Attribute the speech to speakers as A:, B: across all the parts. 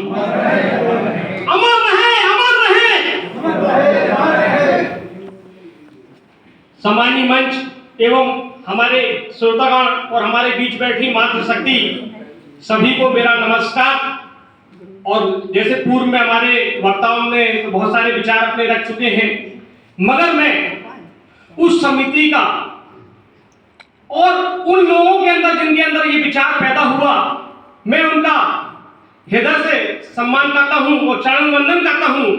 A: अमर रहे, अमर रहे। सम्मानीय मंच एवं हमारे श्रोतागण और हमारे बीच बैठी मातृशक्ति, सभी को मेरा नमस्कार। और जैसे पूर्व में हमारे वक्ताओं ने बहुत सारे विचार अपने रख चुके हैं, मगर मैं उस समिति का और उन लोगों के अंदर जिनके अंदर ये विचार पैदा हुआ, मैं उनका हृदय से सम्मान करता हूं और चरण वंदन करता हूं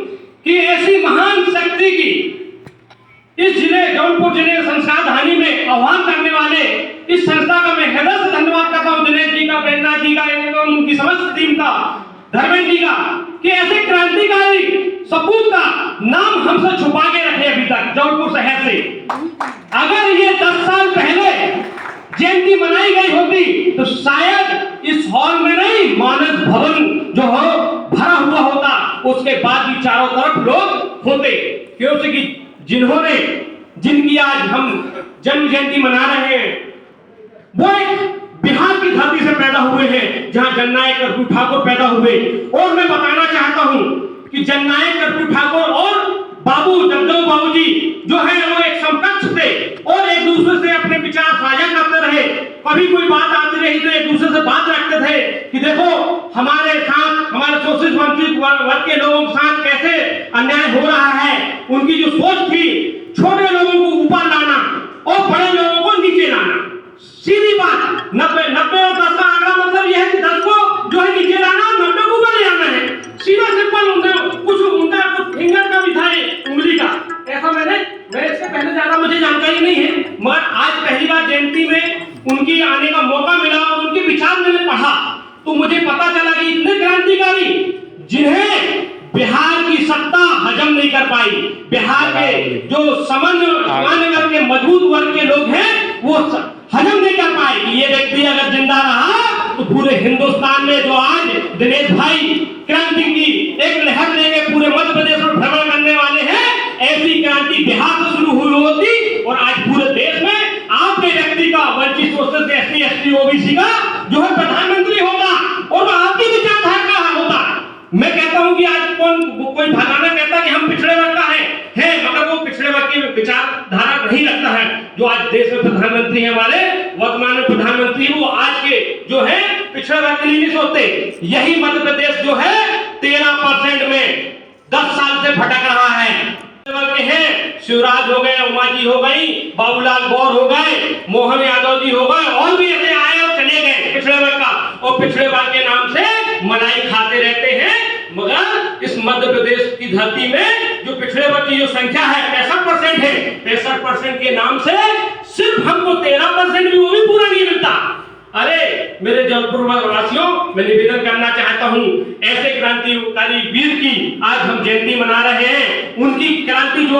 A: कि ऐसी महान शक्ति की इस जिले जौनपुर जिले संस्कार धानी में आह्वान करने वाले इस संस्था का मैं हृदय से धन्यवाद करता हूं, दिनेश जी का, प्रेमनाथ जी का एवं उनकी समस्त टीम का, धर्मेंद्र जी का, कि ऐसे क्रांतिकारी सपूत का नाम हमसे छुपा के रखे अभी तक जौनपुर शहर से। अगर ये 10 साल पहले जयंती मनाई गई होती तो शायद इस हॉल में नहीं, मानस भवन जो हो भरा हुआ होता, उसके बाद भी चारों तरफ लोग होते, क्योंकि जिन्होंने जिनकी आज हम जन्म जयंती मना रहे हैं वो एक बिहार की धरती से पैदा हुए हैं, जहां जननायक कर्पूरी ठाकुर पैदा हुए। और मैं बताना चाहता हूं कि जननायक कर्पूरी ठाकुर और बाबू जगदेव बाबू जी जो है वो एक समकक्ष थे और एक दूसरे से अपने विचार साझा करते रहे। कभी कोई बात आती रही तो एक दूसरे से बात रखते थे कि देखो हमारे साथ, हमारे शोषित वंचित वर्ग के लोगों के साथ कैसे अन्याय हो रहा है। उनकी जो सोच थी, छोटे लोगों को ऊपर लाना और बड़े लोगों को नीचे लाना। सीधी बात, 90 और 10 का आंकड़ा मतलब यह है कि 10 को जो है नीचे लाना और 90 को ऊपर ले आना है। सीधा सिंपल, उनका कुछ फिंगर का भी था, उंगली का, ऐसा मैं इससे पहले ज्यादा मुझे जानकारी नहीं है, मगर आज पहली बार जयंती में उनकी आने का मौका मिला और उनके विचार मैंने पढ़ा तो मुझे पता चला कि इतने क्रांतिकारी जिन्हें बिहार की सत्ता हजम नहीं कर पाई, बिहार के जो सामान्य वर्ग के मजबूत वर्ग के लोग हैं वो हजम नहीं कर पाए। ये व्यक्ति अगर जिंदा रहा तो पूरे हिंदुस्तान में जो आज दिनेश भाई क्रांति की एक लहर लेके पूरे मध्य प्रदेश में भ्रमण करने वाले हैं, ऐसी क्रांति बिहार से शुरू हुई होती और आज पूरे देश में आपके व्यक्ति का, वंचित शोषित एससी एसटी ओबीसी का जो है प्रधानमंत्री होगा और वो आपकी विचारधारा का होता। मैं कहता हूं कि आज कोई भगाना कहता कि हम पिछड़े वर्ग का है, मगर वो पिछड़े वर्ग की विचारधारा नहीं रखता है। जो आज देश में प्रधानमंत्री है, हमारे वर्तमान में प्रधानमंत्री, वो आज के जो है पिछड़े वर्ग के लिए नहीं सोचते। यही मध्य प्रदेश जो है 13% में 10 साल से भटक रहा है। के हैं शिवराज हो गए, उमा जी हो गई, बाबूलाल गौर हो गए, मोहन यादव जी हो गए, और भी ऐसे आए और चले गए पिछड़े वर्ग का, और पिछड़े वर्ग के नाम से मलाई खाते रहते हैं। मगर इस मध्य प्रदेश की धरती में जो पिछड़े वर्ग की जो संख्या है 65% है, 65% के नाम से सिर्फ हमको 13% भी वो भी पूरा नहीं मिलता। अरे मेरे जौनपुर वासियों, मैं निवेदन करना चाहता हूं, ऐसे क्रांतिकारी वीर की आज हम जयंती मना रहे हैं। उनकी क्रांति जो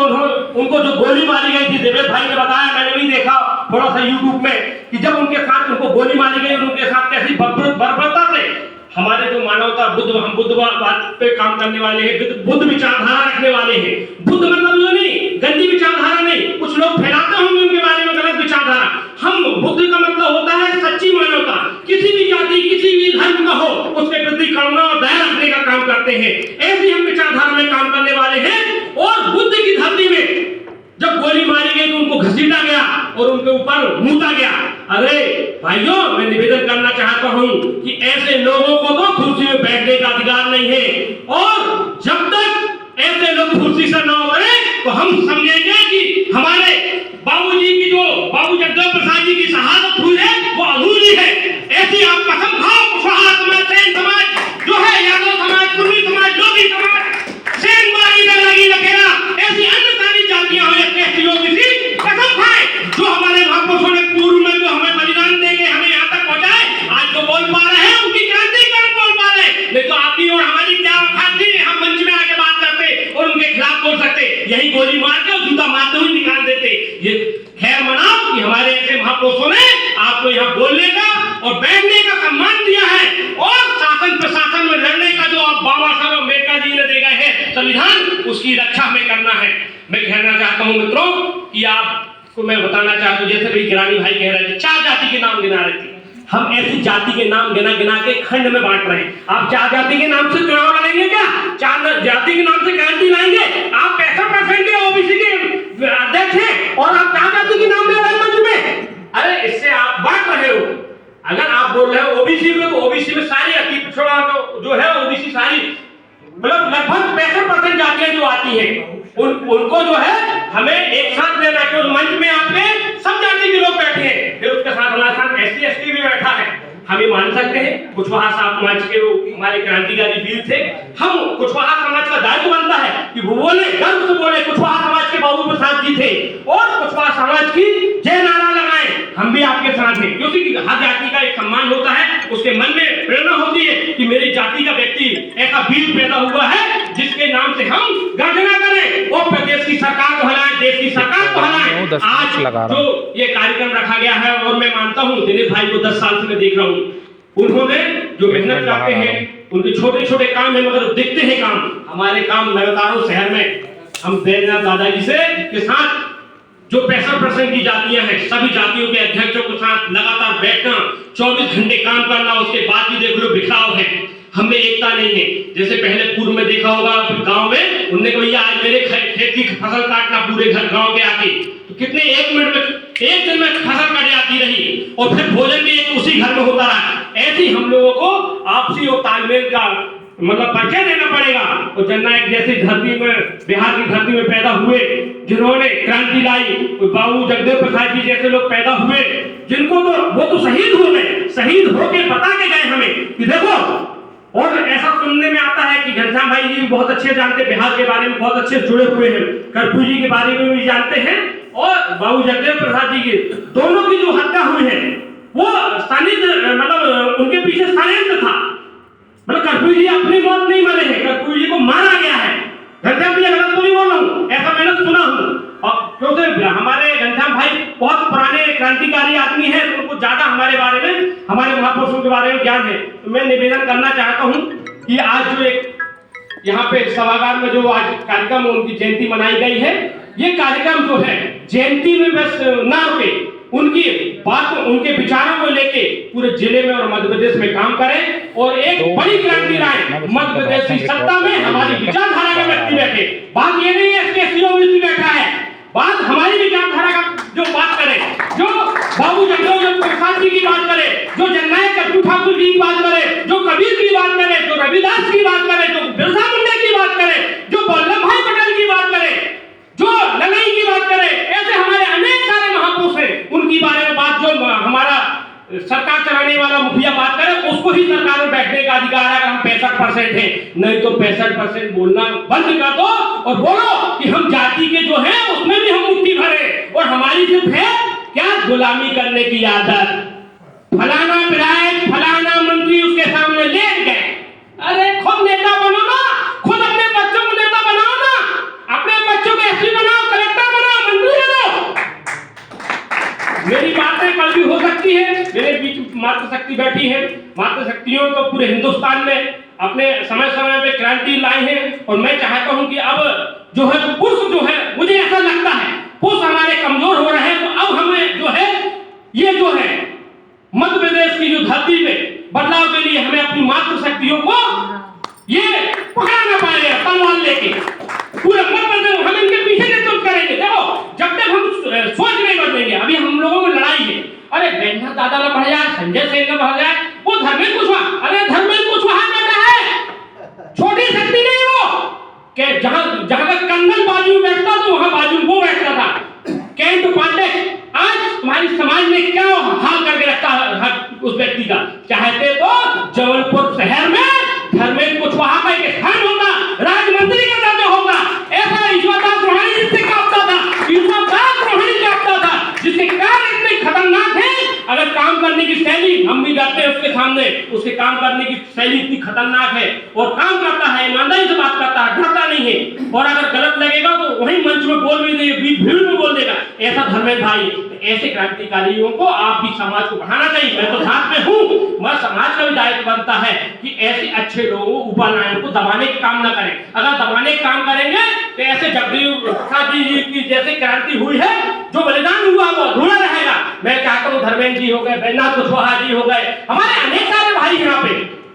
A: उनको जो गोली मारी गई थी, देवेश भाई ने बताया, मैंने भी देखा थोड़ा सा यूट्यूब में, कि जब उनके साथ उनको गोली मारी गई, उनके साथ कैसी बर्बरता से हमारे जो मानवता हम बुद्धवाद पे काम करने वाले हैं, बुद्ध विचारधारा रखने वाले हैं। बुद्ध मतलब जो नहीं गंदी विचारधारा नहीं, कुछ लोग फैलाते होंगे उनके बारे में गलत विचारधारा। हम बुद्ध का मतलब होता है सच्ची मानवता, किसी भी जाति किसी भी धर्म का हो उसके प्रति करुणा और दया रखने का काम करते हैं। ऐसी हम विचारधारा में काम करने वाले हैं। और बुद्ध की धरती में जब गोली मारी गई तो उनको घसीटा गया और उनके ऊपर मूता गया। अरे भाइयों, मैं निवेदन करना चाहता हूं कि ऐसे लोगों को तो कुर्सी में बैठने का अधिकार नहीं है, और जब तक ऐसे लोग कुर्सी से न उतरे तो हम समझेंगे कि हमारे बाबूजी की जो बाबू जगदेव प्रसाद जी की शहादत हुई है वो अधूरी है। ऐसी आप कसम खाओ, कुशवाहा समाज, सेन समाज जो है, यादव समाज, कुर्मी समाज, जोगी समाज, सेन बागी में लगी लकेरा, ऐसी अन्य सारी जातियां हो, कसम खाए जो हमारे महापुरुषों ने पूर्व में जो हमें बलिदान देके हमें यहाँ तक पहुंचाए, आज जो बोल पा रहे हैं उनकी क्रांति कौन बोल पा रहे, नहीं तो आपकी और हमारी क्या औकात थी हम मंच में आके बात करते और उनके खिलाफ बोल सकते। यही गोली मार के और जूता मारते हुए निकाल देते। ये खैर मनाओ कि हमारे ऐसे महापुरुषों ने आपको यहाँ बोलने का और बैठने का सम्मान दिया है, और शासन प्रशासन में लड़ने का जो आप बाबा साहब अम्बेडकर जी ने दे गए हैं संविधान, उसकी रक्षा हमें करना है। मैं कहना चाहता हूं मित्रों कि आपको मैं बताना चाहता हूं, जैसे भी गिरानी भाई कह रहे थे 4 जाति के नाम गिना रहे थे, हम ऐसी जाति के नाम गिना गिना के खंड में बांट रहे हैं। आप 4 जाति के नाम से चुनाव लड़ेंगे क्या? 4 जाति के नाम से क्रांति लाएंगे? आप 65% के ओबीसी के अध्यक्ष हैं और आप 4 जाति के नाम ले रहे हैं मंच में। अरे इससे आप बांट रहे हो। अगर आप बोल रहे हो ओबीसी में, तो ओबीसी में सारी अति पिछड़ा जो है ओबीसी सारी मतलब लगभग 65% जातियां जो आती है उनको जो है हमें एक साथ लेना है। मंच में आपके सब जाति के लोग बैठे हैं, फिर उसके साथ हमारे साथ एससी एसटी भी बैठा है। हम ये मान सकते हैं कुशवाहा साहब समाज के हमारे क्रांतिकारी वीर थे। हम कुशवाहा समाज का दायित्व बनता है कि वो बोले, गर्व से बोले कुशवाहा समाज के बाबू प्रसाद जी थे और कुशवाहा समाज की जय नारा लगाएं। हम भी आपके साथ हैं, क्योंकि हर जाति का एक सम्मान होता है, उसके मन में प्रेरणा होती है कि मेरी जाति का व्यक्ति ऐसा वीर पैदा हुआ है जिसके नाम से हम गर्जना करें और प्रदेश की सरकार को हलाएं, देश की सरकार को हलाएं। आज जो ये कार्यक्रम रखा गया है, और मैं मानता हूँ दिलीप भाई को 10 साल से मैं देख रहा हूँ, उन्होंने जो मेहनत करते हैं, उनके छोटे छोटे काम है मगर दिखते हैं काम। हमारे काम लगातार शहर में हम बैजनाथ दादाजी से के साथ जो 65% की जातियां हैं, सभी जातियों के अध्यक्षों के साथ लगातार बैठना, 24 घंटे काम करना, उसके बाद भी देख लो बिखराव है, हमें एकता नहीं है। जैसे पहले पूर्व में देखा होगा गांव में, उनने कहा भैया आज मेरे खेत की फसल काटना पूरे घर गांव के आके, तो कितने 1 मिनट में 1 दिन में फसल कट जाती रही और फिर भोजन भी उसी घर में होता रहा। ऐसे हम लोगों को आपसी और तालमेल का मतलब परिचय देना पड़ेगा। और जननायक जैसी धरती में, बिहार की धरती में पैदा हुए, जिन्होंने क्रांति लाई, बाबू जगदेव प्रसाद जी जैसे लोग पैदा हुए, जिनको तो वो तो शहीद हो गए, शहीद होके बता के गए हमें कि देखो। और ऐसा सुनने में आता है कि घनश्याम भाई जी भी बहुत अच्छे जानते, बिहार के बारे में बहुत अच्छे जुड़े हुए हैं, कर्पूरी जी के बारे में भी जानते हैं, और बाबू जगदेव प्रसाद जी की दोनों की जो हत्या हुई है वो मतलब उनके पीछे षड्यंत्र था। मतलब कर्पूरी जी अपनी मौत नहीं मरे हैं, कर्पूरी जी को मारा गया है। घनश्याम जी गलत तो नहीं बोल रहा हूँ, ऐसा मैंने सुना हूँ। और क्योंकि हमारे घनश्याम भाई बहुत पुराने क्रांतिकारी आदमी हैं, तो उनको ज्यादा हमारे बारे में, हमारे महापुरुषों के बारे में ज्ञान है। तो मैं निवेदन करना चाहता हूँ कि आज जो एक यहाँ पे सभागार में जो आज कार्यक्रम उनकी जयंती मनाई गई है, ये कार्यक्रम जो है जयंती में बस ना रुके, उनकी बात, उनके विचारों को लेके पूरे जिले में और मध्य प्रदेश में काम करें और एक बड़ी क्रांति लाएं। मध्य प्रदेश की सत्ता में हमारी विचारधारा के व्यक्ति बैठे। बात ये नहीं है कि बैठा है, बात हमारी विचारधारा का जो बात करे, जो बाबू जगदेव प्रसाद जी की बात करे, जो जननायक कट्टू ठाकुर जी की बात करे, जो कबीर की बात करे, जो रविदास की बात करे, जो बिरसा मुंडा की बात करे, जो वल्लभ भाई पटेल की बात करे, जो लड़ाई की बात करे, ऐसे हमारे अनेक सारे महापुरुष हैं, उनकी बारे में बात, जो हमारा सरकार चलाने वाला मुखिया बात करे, उसको ही सरकार में बैठने का अधिकार है। अगर हम 65% हैं, नहीं तो 65% बोलना बंद कर दो और बोलो कि हम जाति के जो है उसमें भी हम मुट्ठी भरे, और हमारी सिर्फ है क्या, गुलामी करने की आदत। फलाना विधायक, फलाना मंत्री उसके सामने लेट गए, अरे खुद नेता बनो ना, खुद अपने बच्चों को नेता बनाओ ना, अपने बच्चों को एसपी बनाओ, कलेक्टर बनाओ, मंत्री बनाओ। मेरी बातें कल भी हो सकती है, मेरे बीच मातृशक्ति बैठी है, मातृशक्तियों तो पूरे हिंदुस्तान में अपने समय समय पे क्रांति लाई है। और मैं चाहता हूं कि अब जो है पुरुष जो है, मुझे ऐसा लगता है पुरुष हमारे कमजोर हो रहे हैं, तो अब हमें जो है ये जो है मध्य प्रदेश की जो धरती पे बदलाव के लिए हमें अपनी मातृशक्तियों को ये पकड़ना पड़ेगा तलवार लेके। पूरे मध्य प्रदेश हम इनके पीछे नेतृत्व करेंगे। देखो जब तक हम सोच नहीं बदलेंगे, अभी हम लोगों में लड़ाई है, अरे बैजनाथ दादा ना बढ़ जाए, संजय सेन ना बढ़ जाए, वो धर्मेंद्र कुशवाहा, अरे धर्मेंद्र कुशवाहा बेटा है, छोटी शक्ति नहीं वो, कि जहां तक कंधन बाजू में बैठता तो वहां बाजू वो बैठता था। कैंट पांडे आज तुम्हारी समाज में क्या हाल करके रखता है उस व्यक्ति का। चाहते तो जबलपुर शहर में धर्मेंद्र कुशवाहा का एक स्थान होगा, राज्यमंत्री का दर्जा होगा। ऐसा ईश्वरदास रोहानी जिससे कांपता था, ईश्वरदास रोहानी कांपता था, जिसके कार्य इतने खतरनाक है। अगर काम करने की शैली, हम भी जाते हैं उसके सामने, उसके काम करने की शैली इतनी खतरनाक है, और काम करता है, ईमानदारी से बात करता है, डरता नहीं है, और अगर गलत लगेगा तो वही मंच में बोल भी देगा, बीच भीड़ में बोल देगा। ऐसा धर्मेंद्र भाई, ऐसे क्रांतिकारियों को आप भी समाज को बढ़ाना चाहिए। मैं तो साथ में हूँ, मगर समाज का भी दायित्व बनता है कि ऐसे अच्छे लोगों ऊपर लाए, उनको दबाने का काम ना करें। अगर दबाने का काम करेंगे तो ऐसे जगदेव प्रसाद जी की जैसे क्रांति हुई है, जो बलिदान हुआ वो अधूरा रहेगा। मैं चाहता हूँ धर्मेंद्र जी हो गए, बैजनाथ कुशवाहा जी हो गए, हमारे अनेक सारे भाई यहाँ पे,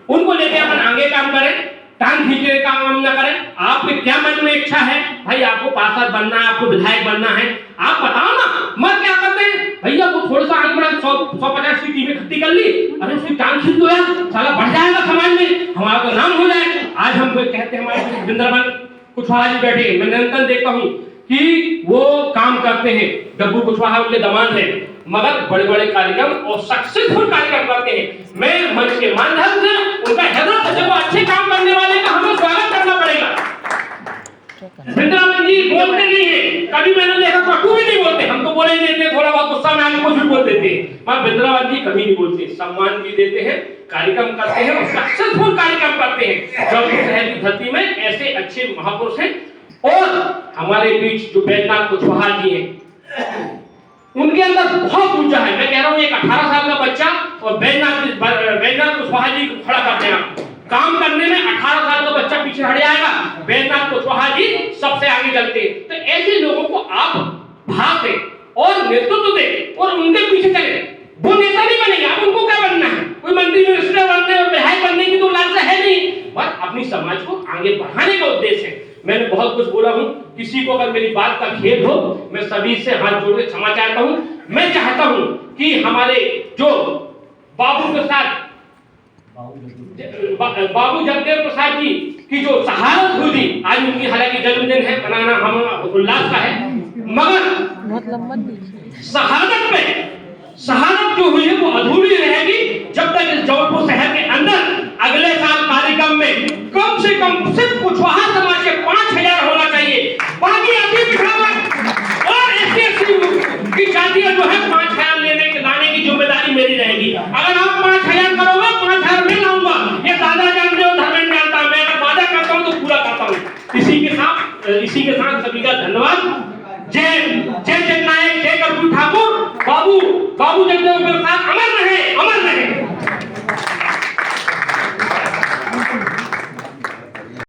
A: उनको लेके अपन आगे काम करें, टांग खींचे का काम न करें। आपके क्या मन में इच्छा है भाई, आपको पार्षद बनना है, आपको विधायक बनना है, आप बताओ ना। मत क्या करते हैं भैया, वो थोड़ा सा आगे बढ़ा 150 की टीमें इकट्ठी कर ली, अरे उसकी टांग खींच दो यार, साला बढ़ जाएगा समाज में, हमारा तो नाम हो जाएगा। आज हम कहते हैं हमारे वृंदावन कुशवाहा जी बैठे, मैं निरंतर देखता हूँ कि वो काम करते हैं, डब्बू कुशवाहा उनके दामाद है, मगर बड़े बड़े कार्यक्रम और सक्सेसफुल कार्यक्रम करते हैं। मैं मंच के माध्यम से उनका हृदय से जब अच्छे काम करने वाले का हमें स्वागत करना पड़ेगा। वृंदावन जी बोलते नहीं है, कभी मैंने देखा कटु भी नहीं बोलते, हम तो बोले ही देते, थोड़ा बहुत गुस्सा में आके कुछ भी बोल देते हैं, मगर वृंदावन जी कभी नहीं बोलते, सम्मान भी देते हैं, कार्यक्रम करते हैं और सक्सेसफुल कार्यक्रम करते हैं। जौनपुर शहर की धरती में ऐसे अच्छे महापुरुष हैं। और हमारे बीच जो बैजनाथ कुशवाहा जी हैं, उनके अंदर बहुत ऊर्जा है। मैं कह रहा हूँ एक 18 साल का बच्चा और बैजनाथ कुशवाहा जी को खड़ा करते हैं काम करने में, 18 साल का बच्चा पीछे हट जाएगा, बैजनाथ कुशवाहा जी सबसे आगे चलते हैं। तो ऐसे लोगों को आप भाग दें और नेतृत्व दें और उनके पीछे चले। वो नेता नहीं बनेंगे, आप उनको क्या बनना है, कोई मंत्री मिनिस्टर बनने और विधायक बनने की तो लालसा है नहीं, बस अपनी समाज को आगे बढ़ाने का उद्देश्य है। मैंने बहुत कुछ बोला हूं, किसी को अगर मेरी बात का खेद हो, मैं सभी से हाथ जोड़ के क्षमा चाहता हूं। मैं चाहता हूं कि हमारे जो बाबू जगदेव प्रसाद जी की जो शहादत हुई थी, आज उनकी हालांकि जन्मदिन है, मनाना हम उल्लास का है, मगर शहादत जो हुई है वो अधूरी रहेगी जब तक इस जौनपुर शहर के अंदर अगले साल कार्यक्रम में कम से कम सिर्फ कुशवाहा समाज के 5000 होना चाहिए, बाकी अभी पिछड़ा और एससी की जातियां जो है 5000 लाने की जिम्मेदारी मेरी रहेगी। अगर आप 5000 करोगे, 5000 मैं लाऊंगा, ये दादा जानते हो, धर्मेंद्र जानता है, मैं अगर वादा करता हूं तो पूरा करता हूं। इसी के साथ सभी का धन्यवाद।